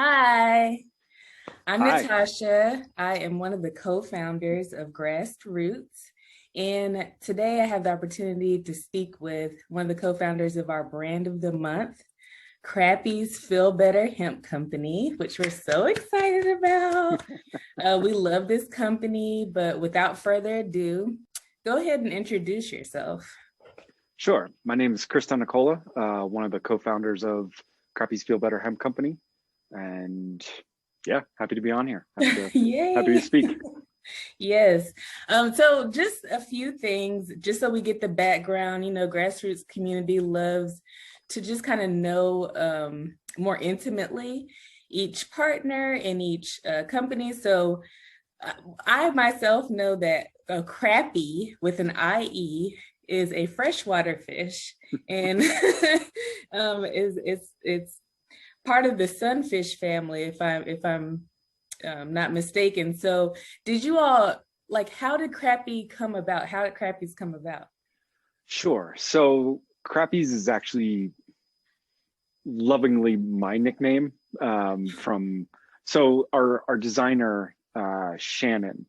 Hi, I'm Hi. Natasha. I am one of the co-founders of Grassed.Roots. And today I have the opportunity to speak with one of the co-founders of our brand of the month, Crappie's Feel Better Hemp Company, which we're so excited about. We love this company, but without further ado, go ahead and introduce yourself. Sure. My name is Chris Nicola, one of the co-founders of Crappie's Feel Better Hemp Company. And yeah, happy to be on here. Happy to Yay. speak. Yes. So just a few things, just so we get the background, grassroots community loves to just kind of know more intimately each partner and each company. So uh, I myself know that a crappie with an IE is a freshwater fish and it's part of the sunfish family, if I'm not mistaken. So did you all like how did crappie come about? How did crappies come about? Sure. So Crappies is actually lovingly my nickname from our designer Shannon,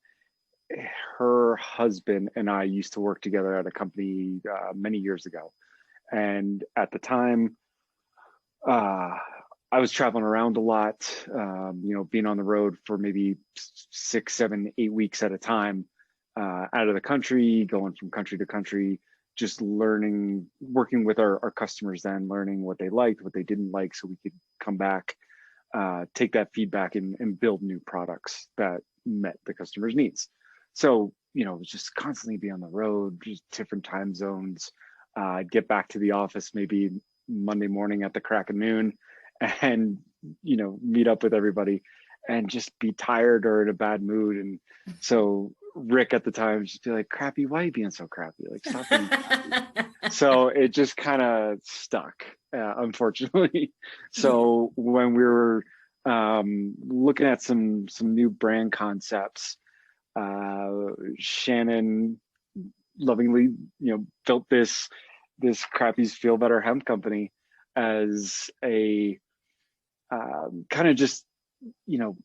her husband and I used to work together at a company many years ago. And at the time, uh, I was traveling around a lot, being on the road for maybe 6, 7, 8 weeks at a time, out of the country, going from country to country, just learning, working with our customers then, learning what they liked, what they didn't like, so we could come back, take that feedback and build new products that met the customer's needs. So, it was just constantly be on the road, just different time zones, get back to the office maybe Monday morning at the crack of noon and meet up with everybody and just be tired or in a bad mood. And so Rick at the time just be like, crappy, why are you being so crappy? Like, stop being crappy. So it just kind of stuck, unfortunately. So when we were looking at some new brand concepts, Shannon lovingly built this Crappie's Feel Better Hemp Company as a kind of just you know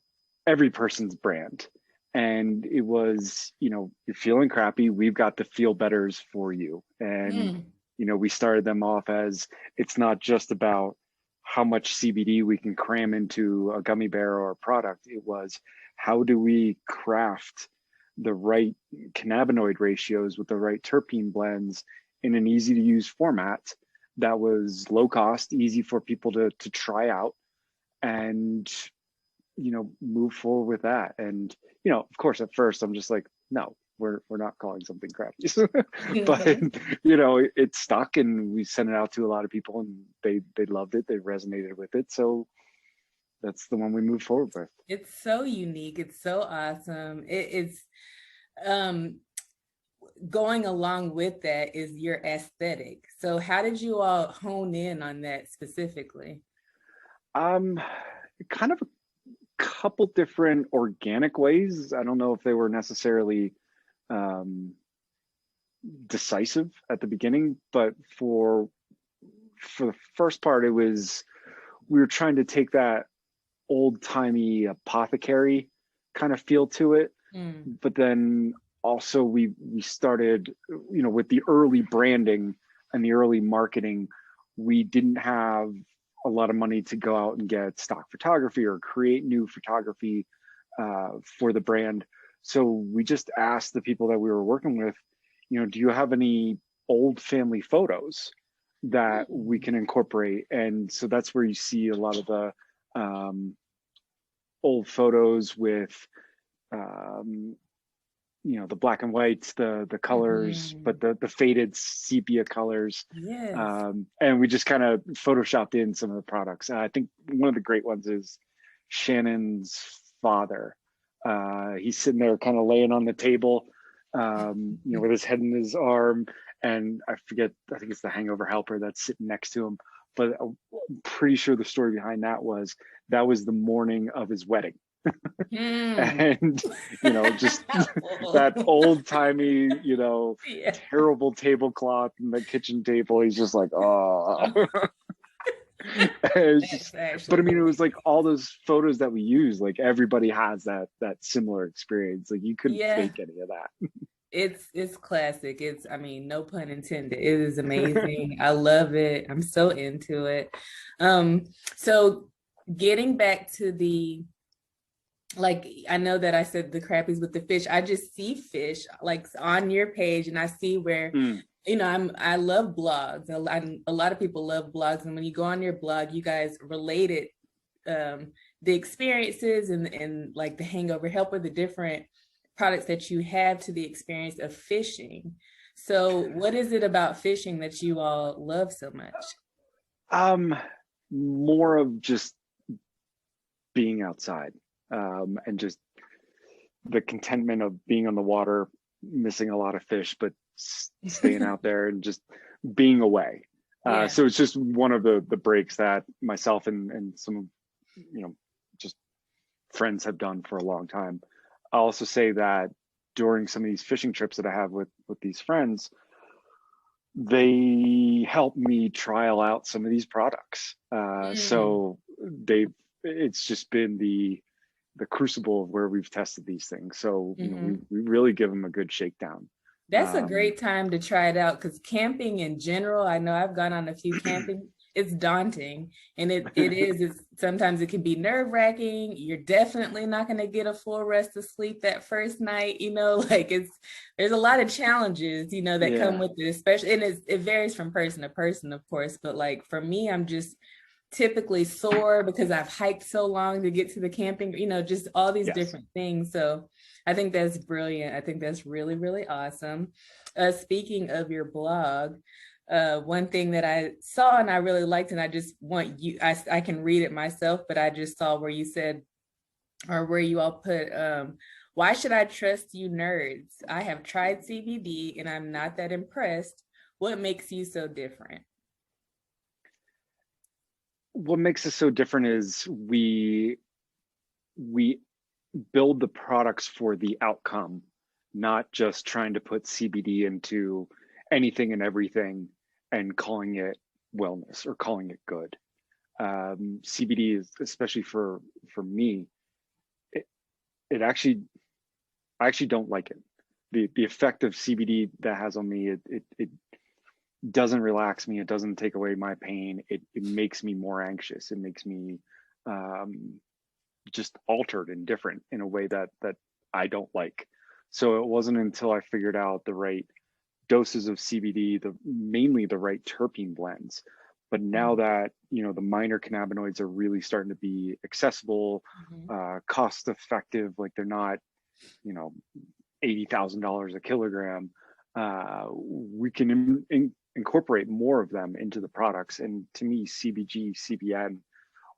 every person's brand. And it was, you're feeling crappy, we've got the feel betters for you. And Mm. we started them off as, it's not just about how much CBD we can cram into a gummy bear or a product. It was, how do we craft the right cannabinoid ratios with the right terpene blends in an easy to use format that was low cost, easy for people to try out, and move forward with that. And of course at first I'm just like, no, we're not calling something crappy. But it stuck, and we sent it out to a lot of people, and they loved it, they resonated with it. So that's the one we moved forward with. It's so unique. It's so awesome. It's um going along with that is your aesthetic. So how did you all hone in on that specifically? um Kind of a couple different organic ways. I don't know if they were necessarily um decisive at the beginning, but for the first part, it was, we were trying to take that old timey apothecary kind of feel to it. Mm. But then also we started, with the early branding and the early marketing, we didn't have a lot of money to go out and get stock photography or create new photography for the brand. So we just asked the people that we were working with, do you have any old family photos that we Mm. can incorporate? And so that's where you see a lot of the um, old photos with um, the black and whites, the colors, Mhm. but the faded sepia colors. Yes. And we just kind of photoshopped in some of the products. I think one of the great ones is Shannon's father. He's sitting there kind of laying on the table, with his head in his arm. And I forget, I think it's the hangover helper that's sitting next to him. But I'm pretty sure the story behind that was the morning of his wedding. Hmm. And just that old timey, Yeah. terrible tablecloth and the kitchen table. He's just like, oh. It's That's just, but actually I mean, it was like hilarious. all those photos that we use, like everybody has that similar experience. Like you couldn't Yeah, fake any of it's classic. It's, I mean, no pun intended. It is amazing. I love it. I'm so into it. Um, so getting back to the, like, I know that I said the crappies with the fish. I just see fish like on your page, and I see where, that. I love blogs. A lot of people love blogs, and when you go on your blog, you guys related the experiences and like the hangover help, or the different products that you have, to the experience of fishing. So what is it about fishing that you all love so much? Um, More of just being outside, and just the contentment of being on the water, missing a lot of fish, but staying out there and just being away. Yeah. So it's just one of the breaks that myself and some of, just friends have done for a long time. I'll also say that during some of these fishing trips that I have with these friends, they help me trial out some of these products. Mm. So they've it's just been the crucible of where we've tested these things. So Hmm. we really give them a good shakedown. That's a Um, great time to try it out, because camping in general, I know I've gone on a few camping. It's daunting, and it's sometimes it can be nerve-wracking. You're definitely not going to get a full rest of sleep that first night, like there's a lot of challenges, that come yeah, with it, especially, and it varies from person to person, of course, but like for me, I'm just typically sore because I've hiked so long to get to the camping, just all these yes. different things. So I think that's brilliant. I think that's really, really awesome. Speaking of your blog, one thing that I saw and I really liked, and I just want you, I can read it myself, but I just saw where you said, or where you all put, why should I trust you nerds? I have tried CBD and I'm not that impressed. What makes you so different? What makes us so different is we build the products for the outcome, not just trying to put CBD into anything and everything and calling it wellness or calling it good. CBD is, especially for me, it, it actually I actually don't like it. The effect of CBD that has on me, it doesn't relax me. It doesn't take away my pain. It makes me more anxious. It makes me um, just altered and different in a way that I don't like. So it wasn't until I figured out the right doses of CBD, mainly the right terpene blends. But now that the minor cannabinoids are really starting to be accessible, Mm-hmm. cost effective, like they're not you know $80,000 a kilogram, we can incorporate more of them into the products. And to me, CBG, CBN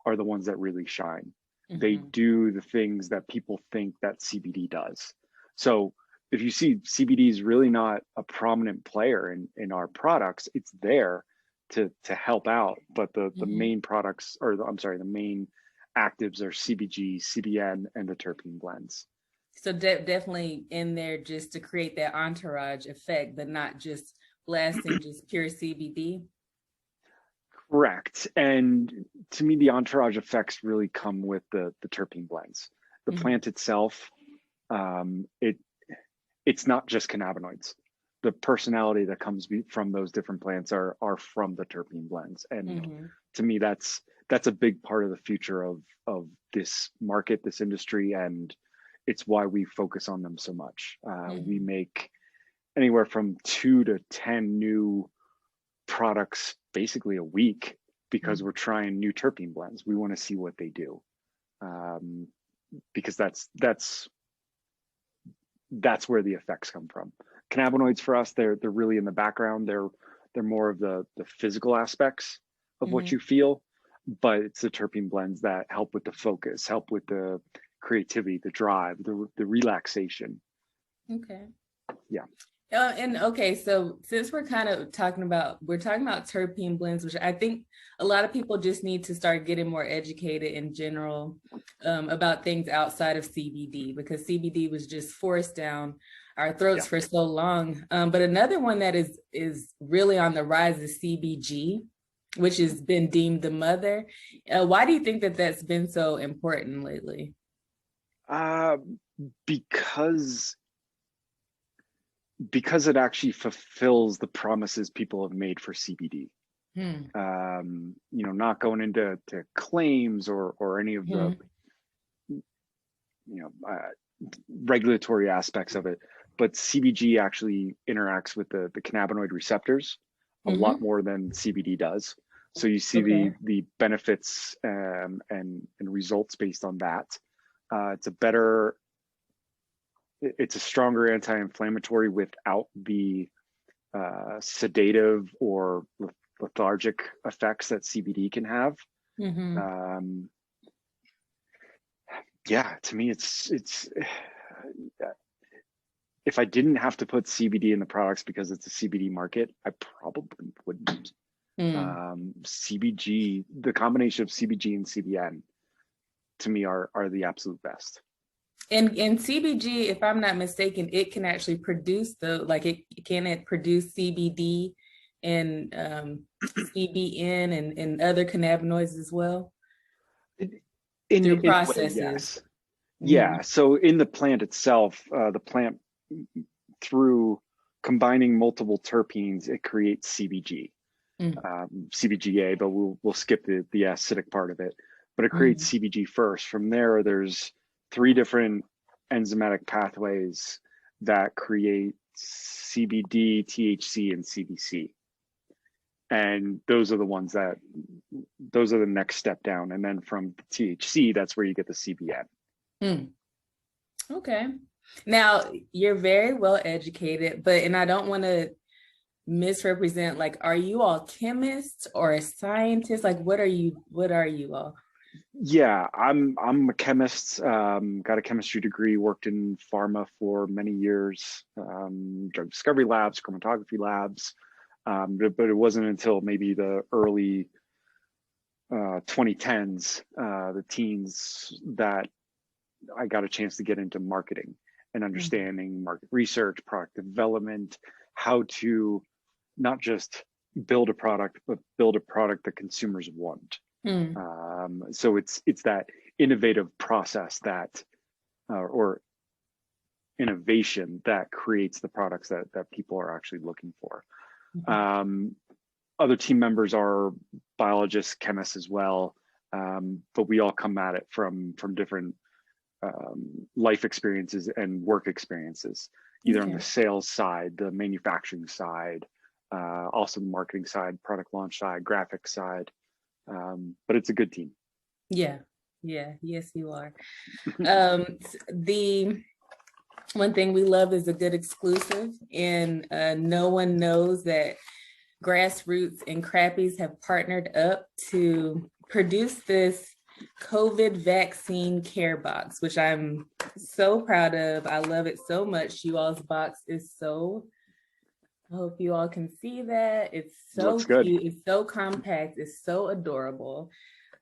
are the ones that really shine. They Mm-hmm. do the things that people think that CBD does. So if you see, CBD is really not a prominent player in our products. It's there to help out, but the Mm-hmm. main products, or I'm sorry, the main actives are CBG, CBN, and the terpene blends. So definitely in there just to create that entourage effect, but not just blasting just pure CBD. Correct. And to me, the entourage effects really come with the terpene blends. The Mm-hmm. plant itself, it's not just cannabinoids. The personality that comes from those different plants are from the terpene blends. And Mm-hmm. to me, that's a big part of the future of this market, this industry, and it's why we focus on them so much. We Mm-hmm. make anywhere from 2 to 10 new products basically a week because we're trying new terpene blends. We want to see what they do, um, because that's where the effects come from. Cannabinoids for us, they're really in the background. They're more of the physical aspects of what Mm-hmm. you feel, but it's the terpene blends that help with the focus, help with the creativity, the drive, the relaxation. Okay. Yeah, And okay, so since we're talking about terpene blends, which I think a lot of people just need to start getting more educated in general, about things outside of CBD, because CBD was just forced down our throats yeah, for so long. But another one that is really on the rise is CBG. which has been deemed the mother. Why do you think that that's been so important lately? Uh, because it actually fulfills the promises people have made for CBD. Hmm. Not going into claims or any of the Hmm. regulatory aspects of it, but CBG actually interacts with the cannabinoid receptors a lot Hmm. more than CBD does. So you see Okay. the benefits and results based on that. It's a stronger anti-inflammatory without the sedative or lethargic effects that CBD can have. Hmm. Um, yeah, to me, it's if I didn't have to put CBD in the products because it's a CBD market, I probably wouldn't. Mm. CBG, the combination of CBG and CBN, to me are the absolute best. And CBG, if I'm not mistaken, it can actually produce it produce CBD and CBN and other cannabinoids as well through In a way, processes. yes. Mm-hmm. Yeah. So in the plant itself, the plant through combining multiple terpenes, it creates CBG, CBGA, but we'll skip the acidic part of it. But it creates Mm-hmm. CBG first. From there, there's 3 different enzymatic pathways that create CBD, THC, and CBC. And those are the next step down. And then from THC, that's where you get the CBN. Mm. Okay. Now you're very well educated, and I don't want to misrepresent, like, are you all chemists or scientists? Like, what are you all? Yeah, I'm a chemist. Got a chemistry degree. Worked in pharma for many years. Drug discovery labs, chromatography labs. But it wasn't until maybe the early 2010s, the teens, that I got a chance to get into marketing and Mhm. understanding market research, product development, how to not just build a product, but build a product that consumers want. Hmm. So it's that innovative process or innovation that creates the products that people are actually looking for. Mhm. Um, Other team members are biologists, chemists as well, but we all come at it from different life experiences and work experiences, either on the Okay. sales side, the manufacturing side, also the marketing side, product launch side, graphic side. But it's a good team. Yeah. Yeah. Yes, you are. The one thing we love is a good exclusive, and no one knows that Grassed.Roots and Crappies have partnered up to produce this COVID vaccine care box, which I'm so proud of. I love it so much. You all's box is so, I hope you all can see that. It's so Looks good. cute. It's so compact. It's so adorable.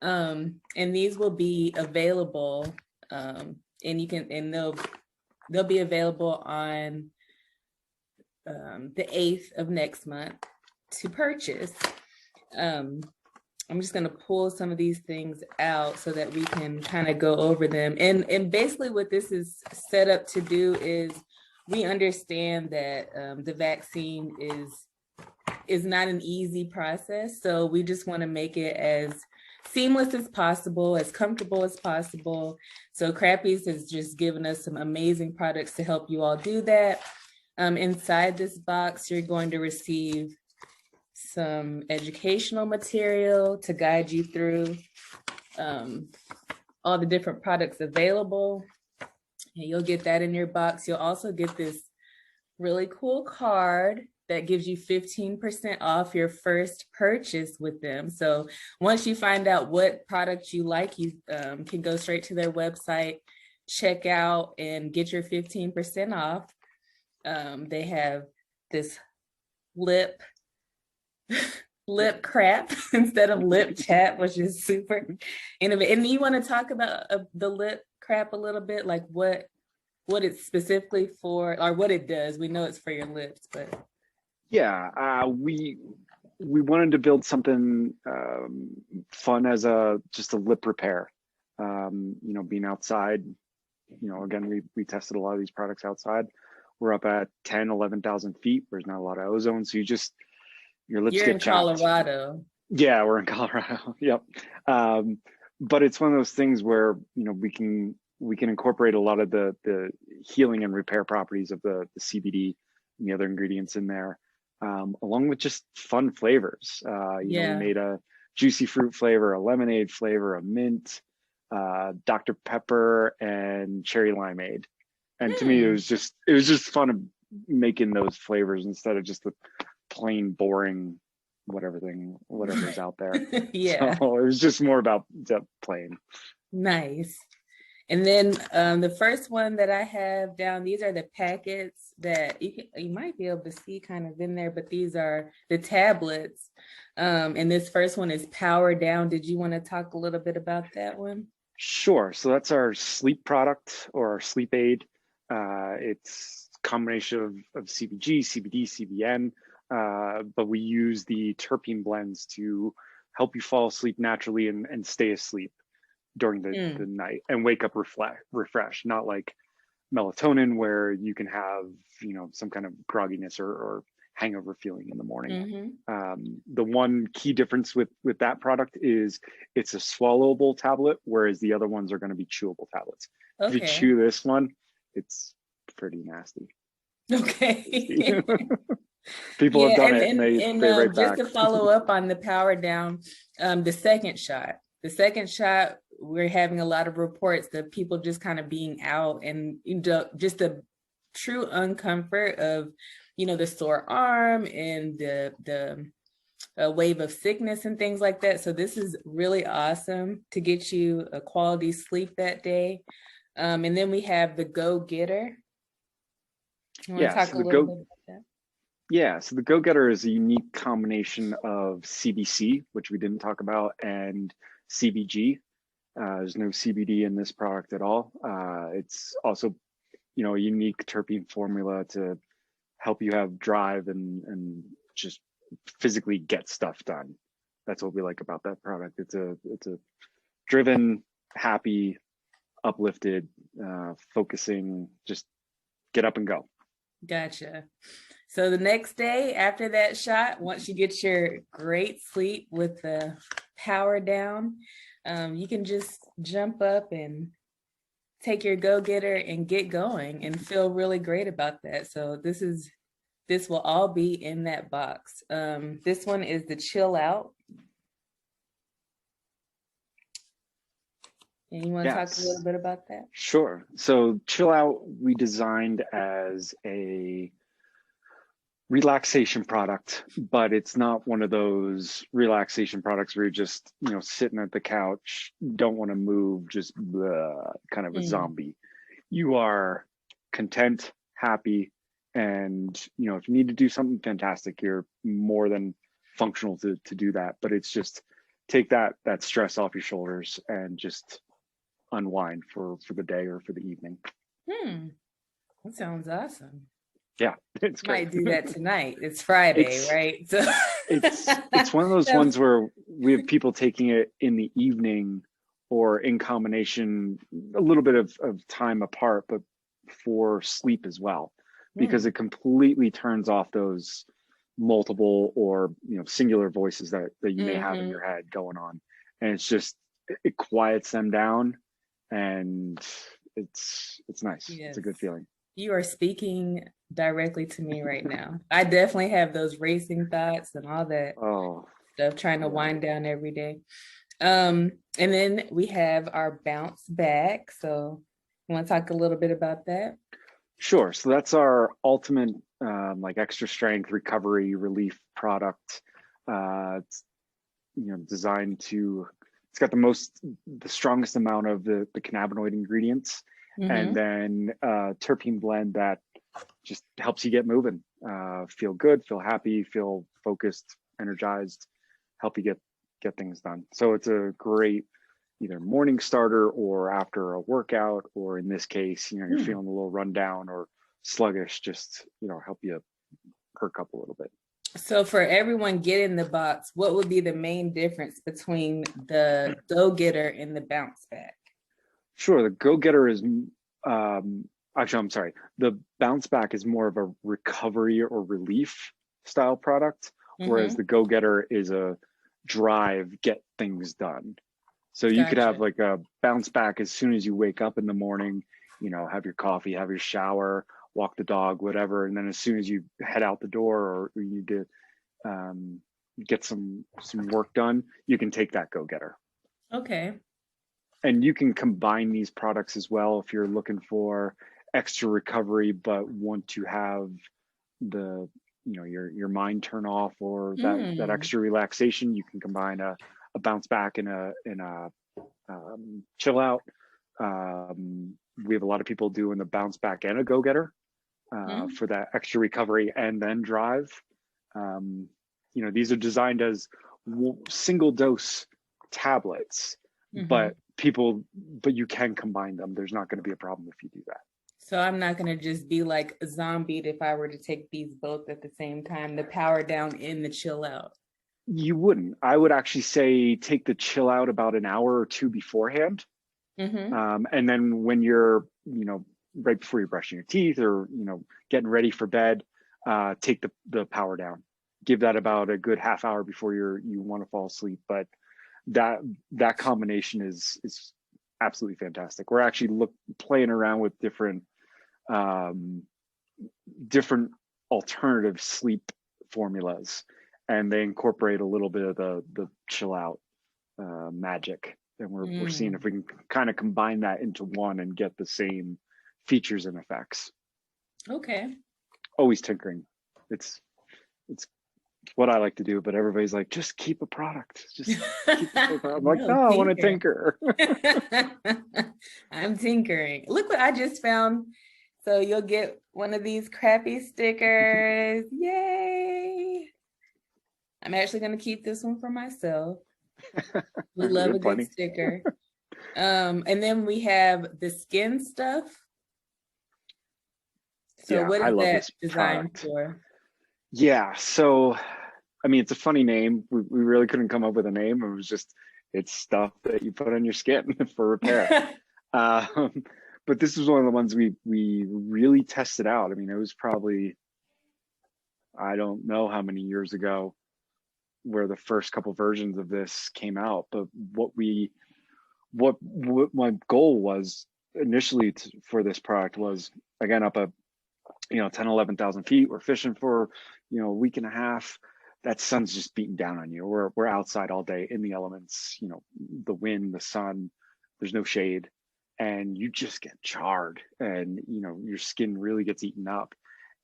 And these will be available, and they'll be available on the 8th of next month to purchase. Um, I'm just going to pull some of these things out so that we can kind of go over them. And basically what this is set up to do is, we understand that the vaccine is not an easy process. So we just want to make it as seamless as possible, as comfortable as possible. So Crappies has just given us some amazing products to help you all do that. Inside this box, you're going to receive some educational material to guide you through all the different products available. And you'll get that in your box. You'll also get this really cool card that gives you 15% off your first purchase with them. So once you find out what product you like, you can go straight to their website, check out, and get your 15% off. They have this lip crap instead of lip chat, which is super innovative. And you want to talk about the lip crap a little bit, like what it's specifically for, or what it does. We know it's for your lips, but Yeah, we we wanted to build something fun as just a lip repair. You know, being outside, you know, again, we tested a lot of these products outside. We're up at 10, 11,000 feet. There's not a lot of ozone. So your lips You're get in chapped. Colorado. Yeah, we're in Colorado. Yep. But it's one of those things where, you know, we can incorporate a lot of the healing and repair properties of the CBD and the other ingredients in there, along with just fun flavors. You know, we made a juicy fruit flavor, a lemonade flavor, a mint, Dr. Pepper, and cherry limeade. And to me, it was just fun of making those flavors instead of just the plain boring whatever's out there. Yeah. So it was just more about playing. Nice. And then the first one that I have down, these are the packets that you might be able to see kind of in there, but these are the tablets. And this first one is Power Down. Did you want to talk a little bit about that one? Sure. So that's our sleep product or our sleep aid. It's a combination of CBG, CBD, CBN, but we use the terpene blends to help you fall asleep naturally and stay asleep during the night and wake up refreshed, not like melatonin where you can have, you know, some kind of grogginess or hangover feeling in the morning. The one key difference with that product is it's a swallowable tablet, whereas the other ones are going to be chewable tablets. If you chew this one, it's pretty nasty. Okay. People have done it and they right just back. to follow up on the Power Down, the second shot, we're having a lot of reports that people just kind of being out and, you know, just the true uncomfort of, you know, the sore arm and the wave of sickness and things like that. So this is really awesome to get you a quality sleep that day. And then we have the Go Getter. You want to talk a little bit about that? Yeah, so the Go Getter is a unique combination of CBC, which we didn't talk about, and CBG. There's no CBD in this product at all. It's also, you know, a unique terpene formula to help you have drive and just physically get stuff done. That's what we like about that product. It's a driven, happy, uplifted, focusing, just get up and go. Gotcha. So the next day after that shot, once you get your great sleep with the Power Down, you can just jump up and take your Go Getter and get going and feel really great about that. So this will all be in that box. This one is the Chill Out. And you want to talk a little bit about that? Sure. So Chill Out, we designed as a relaxation product, but it's not one of those relaxation products where you're just, you know, sitting at the couch, don't want to move, just kind of a zombie. You are content, happy, and, you know, if you need to do something fantastic, you're more than functional to do that. But it's just take that stress off your shoulders and just unwind for the day or for the evening. That sounds awesome. Yeah, it's great. Might do that tonight. It's Friday, right? So it's one of those ones where we have people taking it in the evening or in combination, a little bit of time apart, but for sleep as well, because it completely turns off those multiple or, you know, singular voices that you may have in your head going on, and it's just, it quiets them down, and it's nice. Yes. It's a good feeling. You are speaking directly to me right now. I definitely have those racing thoughts and all that stuff trying to wind down every day. And then we have our Bounce Back. So you want to talk a little bit about that? Sure. So that's our ultimate like extra strength recovery relief product. It's, you know, designed to, it's got the strongest amount of the cannabinoid ingredients, and then terpene blend that just helps you get moving, feel good, feel happy, feel focused, energized, help you get things done. So it's a great either morning starter or after a workout, or in this case, you know, you're feeling a little run down or sluggish, just, you know, help you perk up a little bit. So for everyone getting the box, what would be the main difference between the go-getter and the bounce back? Sure, the go-getter is actually, I'm sorry. The bounce back is more of a recovery or relief style product, whereas Mm-hmm. the go-getter is a drive, get things done. So you could have Gotcha. like a bounce back as soon as you wake up in the morning, have your coffee, have your shower, walk the dog, whatever, and then as soon as you head out the door or you need to um, get some work done, you can take that go-getter. Okay. And you can combine these products as well if you're looking for extra recovery but want to have the your mind turn off or that Hmm. extra relaxation. You can combine a bounce back and a chill out. We have a lot of people doing the bounce back and a go getter Hmm. for that extra recovery and then drive. um, these are designed as single dose tablets, Hmm. but you can combine them. There's not going to be a problem if you do that. So I'm not gonna just be like zombied if I were to take these both at the same time, the power down and the chill out. You wouldn't. I would actually say take the chill out about an hour or two beforehand. Mm-hmm. And then when you're, right before you're brushing your teeth or, getting ready for bed, take the power down. Give that about a good half hour before you want to fall asleep. But that that combination is absolutely fantastic. We're actually playing around with um, different alternative sleep formulas, and they incorporate a little bit of the chill out magic. And we're seeing if Mm. we can kind of combine that into one and get the same features and effects. Okay. Always tinkering. It's what I like to do, but everybody's like, just keep a product. Just keep the product. I'm like, No, no, I want to tinker. tinker. I'm tinkering. Look what I just found. So you'll get one of these crappy stickers. Yay. I'm actually going to keep this one for myself. We We love a have good plenty. sticker. And then we have the skin stuff. So Yeah, what I is love that this designed product. for? Yeah, so I mean, it's a funny name. We really couldn't come up with a name. It was just it's stuff that you put on your skin for repair. Um, but this was one of the ones we really tested out. I mean, it was probably I don't know how many years ago where the first couple versions of this came out. But what my goal was initially for this product was again up a 10 11,000 feet. We're fishing for a week and a half. That sun's just beating down on you. We're outside all day in the elements. The wind, the sun. There's no shade, and you just get charred, and your skin really gets eaten up.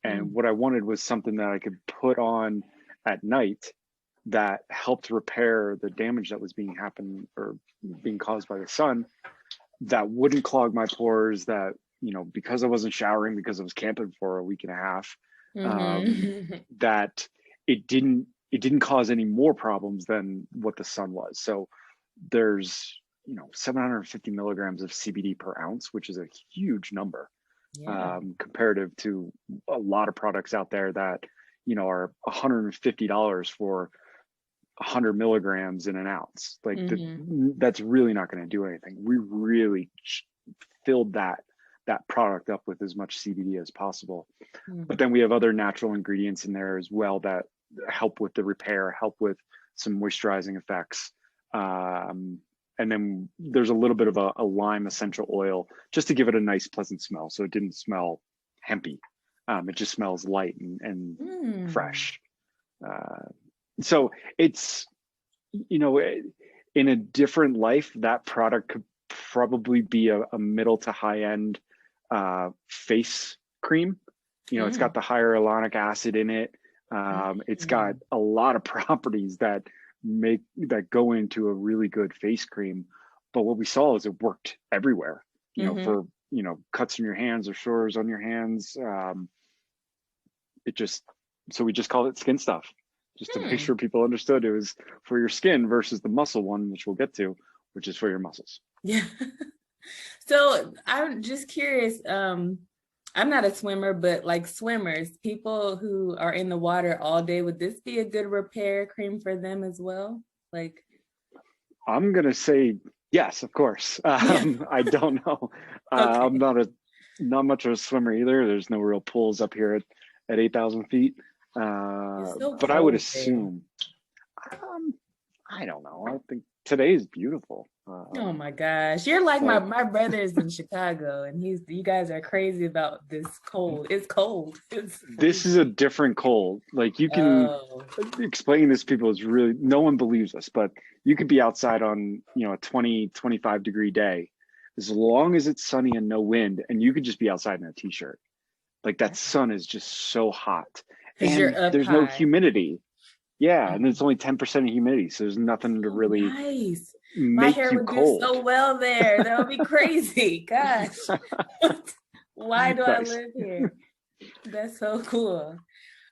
And Mm. what I wanted was something that I could put on at night that helped repair the damage that was being caused by the sun, that wouldn't clog my pores, that because I wasn't showering because I was camping for a week and a half, Mm-hmm. that it didn't cause any more problems than what the sun was. So there's 750 milligrams of CBD per ounce, which is a huge number, Yeah. comparative to a lot of products out there that are $150 for 100 milligrams in an ounce. Like Mm-hmm. that's really not going to do anything. We really filled that product up with as much CBD as possible. But then we have other natural ingredients in there as well that help with the repair, help with some moisturizing effects. And then there's a little bit of a lime essential oil just to give it a nice, pleasant smell. So it didn't smell hempy. It just smells light and Mm. fresh. Uh, so it's, in a different life, that product could probably be a middle to high end face cream. It's got Mm. the hyaluronic acid in it. It's got Mm. a lot of properties that go into a really good face cream. But what we saw is it worked everywhere. Mm-hmm. For cuts in your hands or sores on your hands. It just so we just called it skin stuff, just to make Hmm. sure people understood it was for your skin versus the muscle one, which we'll get to, which is for your muscles. Yeah. So I'm just curious, I'm not a swimmer, but like swimmers, people who are in the water all day, would this be a good repair cream for them as well? Like, I'm gonna say yes, of course. yeah, I don't know. I'm okay. not much of a swimmer either. There's no real pools up here at 8,000 feet. It's so But I would cold there. assume, um, I don't know. I think today is beautiful. Oh my gosh. You're like my Like my brother's in Chicago and you guys are crazy about this cold. It's cold. It's this is a freezing. different cold. Like you can Oh, explain this to people is really no one believes us, but you could be outside on, a 20-25 degree day as long as it's sunny and no wind, and you could just be outside in a t-shirt. Like that sun is just so hot. because you're And up there's no high. humidity. Yeah, and it's Mhm. only 10% of humidity, so there's nothing to So really nice. My make hair you would do cold. so well there. That would be crazy. Gosh. Why do I Nice. live here? That's so cool.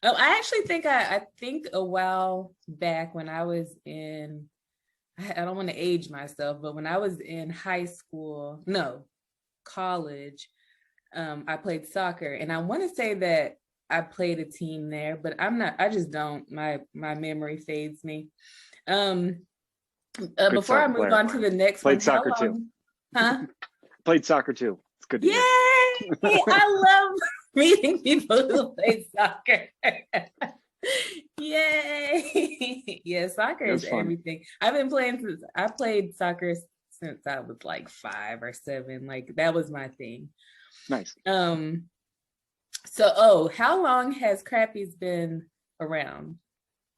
Oh, I actually think I think a while back when I was in, I don't want to age myself, but when I was in high school, no, college, I played soccer, and I want to say that I played a team there, but I'm not. I just don't. My memory fades me. Um, Good Before I soccer move player. on to the next one, Played how soccer too. long? Huh? Played soccer too. It's good to Yay! hear. I love meeting people who play soccer. Yay! Yeah, soccer It is was fun. everything. I've been playing since I played soccer since I was like 5 or 7. Like that was my thing. Nice. Um, so how long has Crappies been around?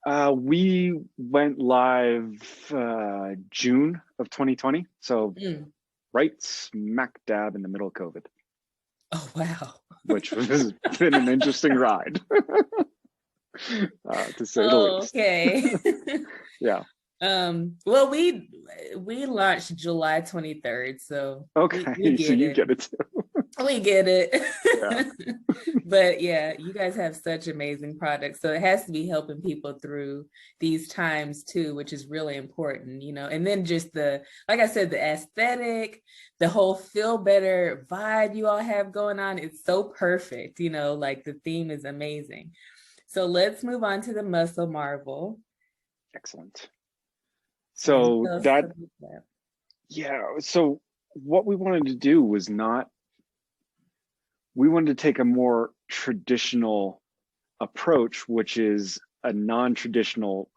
We went live June of 2020, so Mm. right smack dab in the middle of COVID, Oh wow. which has been an interesting ride, to say the Oh, least. okay. Yeah. Well, we launched July 23rd, so we Okay. So get you it. get it too. We get Yeah. it. But yeah, you guys have such amazing products. So it has to be helping people through these times too, which is really important, you know. And then just like I said, the aesthetic, the whole feel better vibe you all have going on, it's so perfect, you know, like the theme is amazing. So let's move on to the Muscle Marvel. Excellent. And So tell us that, about that. yeah. So what we wanted to do was not, we wanted to take a more traditional approach, which is a non-traditional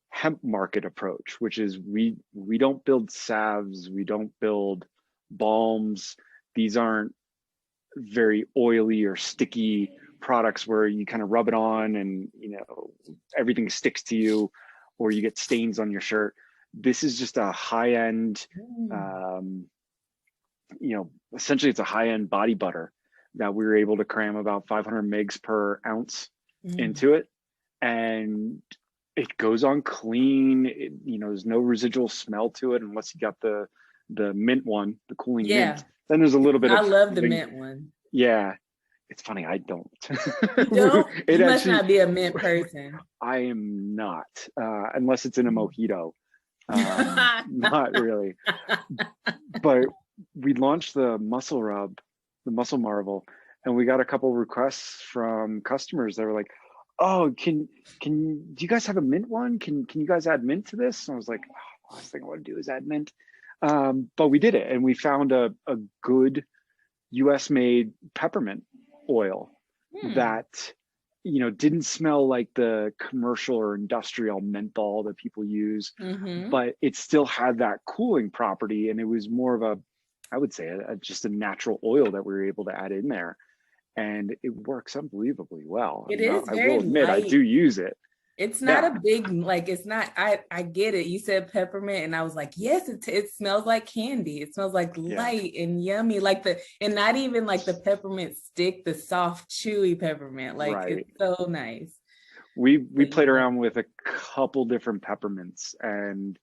hemp market approach, which is we don't build salves, we don't build balms. These aren't very oily or sticky products where you kind of rub it on and everything sticks to you or you get stains on your shirt. This is just a high end, Mm, um, essentially it's a high end body butter that we were able to cram about 500 megs per ounce mm. into it, and it goes on clean. There's no residual smell to it unless you got the mint one, the cooling mint. Yeah, Then there's a little bit I of love the mint one. yeah. It's funny, I don't. You don't? It You must actually, not be a mint person. I am not, unless it's in a mojito. Not really. But we launched the muscle rub, the muscle marvel, and we got a couple requests from customers that were like, "Oh, do you guys have a mint one? Can you guys add mint to this?" And I was like, oh, "Last thing I want to do is add mint." But we did it, and we found a good U.S. made peppermint oil Hmm. that didn't smell like the commercial or industrial menthol that people use, Mm-hmm. but it still had that cooling property, and it was more of a, I would say, just a natural oil that we were able to add in there, and it works unbelievably well. I It mean, is I very will admit I do light. use it. It's not Yeah, a big like it's not I get it. You said peppermint and I was like, yes, it smells like candy. It smells like yeah, light and yummy like the and not even like the peppermint stick, the soft chewy peppermint. Like right. it's so nice. We But played yeah. around with a couple different peppermints, and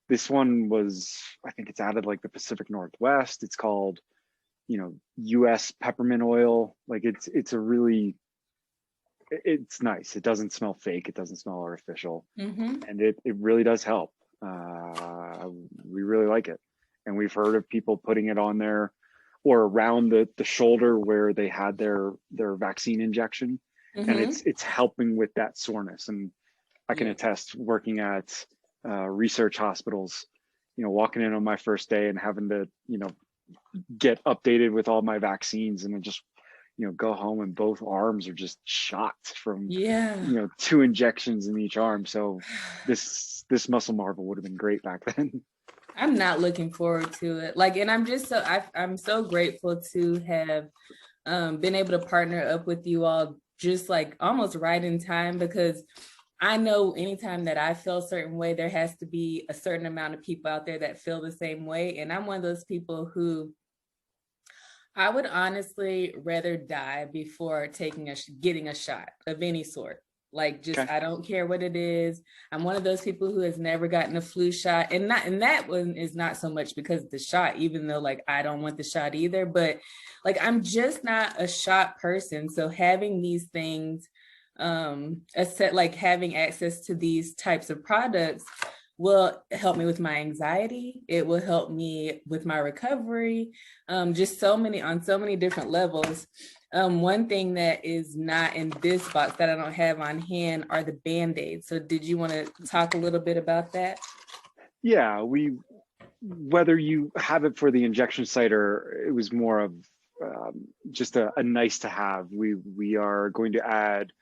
this one was, I think it's out of like the Pacific Northwest. It's called, US peppermint oil. Like it's a really, it's nice. It doesn't smell fake. It doesn't smell artificial, Mm-hmm. and it really does help. We really like it, and we've heard of people putting it on their or around the shoulder where they had their vaccine injection, and Mm-hmm. it's helping with that soreness. And I can Yeah. attest, working at research hospitals, walking in on my first day and having to get updated with all my vaccines, and then just go home and both arms are just shot from Yeah. 2 injections in each arm. So this muscle marvel would have been great back then. I'm not looking forward to it. Like, and I'm just I'm so grateful to have been able to partner up with you all just like almost right in time, because I know anytime that I feel a certain way, there has to be a certain amount of people out there that feel the same way. And I'm one of those people who I would honestly rather die before getting a shot of any sort. Like, just Okay. I don't care what it is. I'm one of those people who has never gotten a flu shot, and that one is not so much because of the shot, even though like I don't want the shot either. But like I'm just not a shot person. So having these things, like having access to these types of products will help me with my anxiety. It will help me with my recovery, just on so many different levels. One thing that is not in this box that I don't have on hand are the Band-Aids. So did you want to talk a little bit about that? Yeah, whether you have it for the injection site or it was more of just a nice to have, we are going to add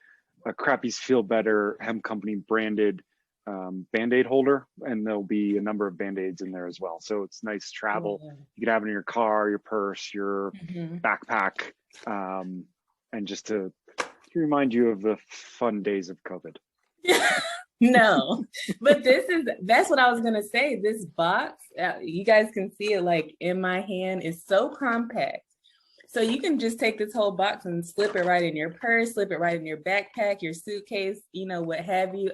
a Crappie's Feel Better Hemp Company branded Band-Aid holder, and there'll be a number of Band-Aids in there as well. So it's nice travel. Yeah. You could have it in your car, your purse, your Mhm. backpack, and just to remind you of the fun days of COVID. No, but that's what I was gonna say. This box, you guys can see it like in my hand, is so compact. So you can just take this whole box and slip it right in your purse, slip it right in your backpack, your suitcase, what have you.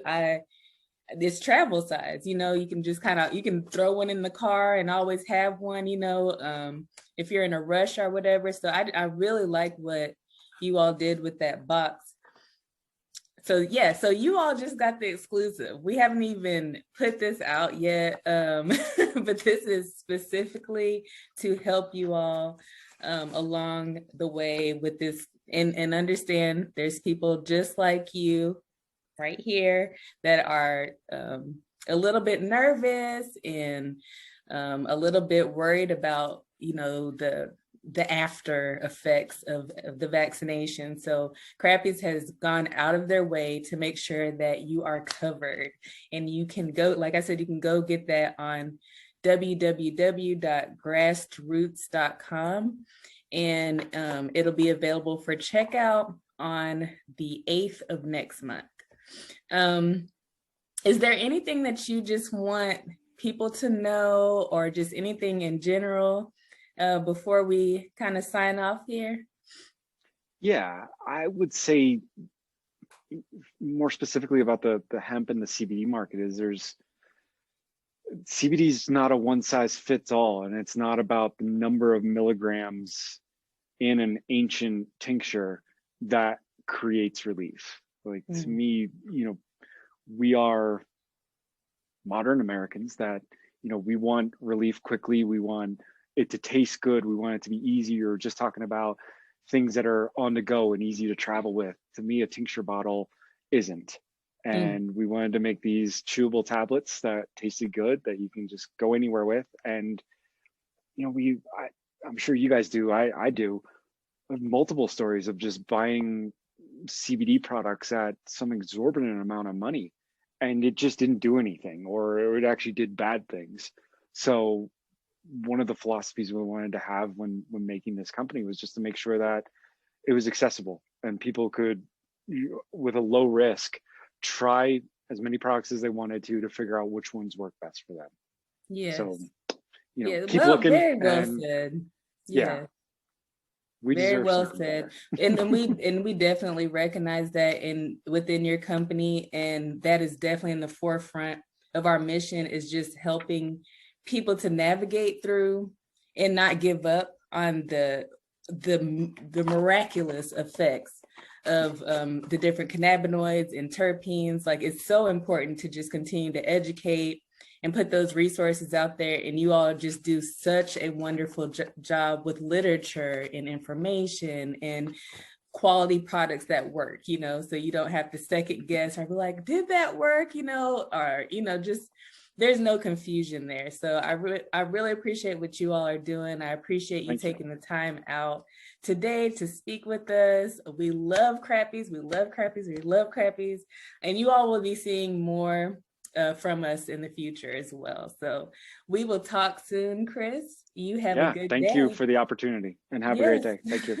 It's travel size, you can just you can throw one in the car and always have one, if you're in a rush or whatever. So I really like what you all did with that box. So yeah, so you all just got the exclusive. We haven't even put this out yet, but this is specifically to help you all along the way with this, and understand there's people just like you right here that are a little bit nervous and a little bit worried about the after effects of the vaccination. So Crappies has gone out of their way to make sure that you are covered, and you can go, like I said, you can go get that on www.grassed.roots.com, and it'll be available for checkout on the 8th of next month. Is there anything that you just want people to know, or just anything in general before we kind of sign off here? Yeah, I would say more specifically about the hemp and the CBD market is CBD is not a one size fits all, and it's not about the number of milligrams in an ancient tincture that creates relief. Like to me, we are modern Americans that, we want relief quickly. We want it to taste good. We want it to be easy. Or just talking about things that are on the go and easy to travel with. To me, a tincture bottle isn't. And we wanted to make these chewable tablets that tasted good, that you can just go anywhere with. And, I'm sure you guys do. I do. Multiple stories of just buying CBD products at some exorbitant amount of money, and it just didn't do anything, or it actually did bad things. So one of the philosophies we wanted to have when making this company was just to make sure that it was accessible and people could, with a low risk, try as many products as they wanted to figure out which ones work best for them. Yes. So, Yeah, keep well, looking. very well said. Yeah. We Very well something said. better. And we definitely recognize that within your company, and that is definitely in the forefront of our mission, is just helping people to navigate through and not give up on the miraculous effects of the different cannabinoids and terpenes. Like, it's so important to just continue to educate and put those resources out there. And you all just do such a wonderful job with literature and information and quality products that work, so you don't have to second guess or be like, did that work, or, just there's no confusion there. So I really appreciate what you all are doing. I appreciate you taking the time out today to speak with us. We love crappies. We love crappies. We love crappies. And you all will be seeing more from us in the future as well. So we will talk soon, Chris. You have a good day. Thank you for the opportunity and have a great day. Thank you.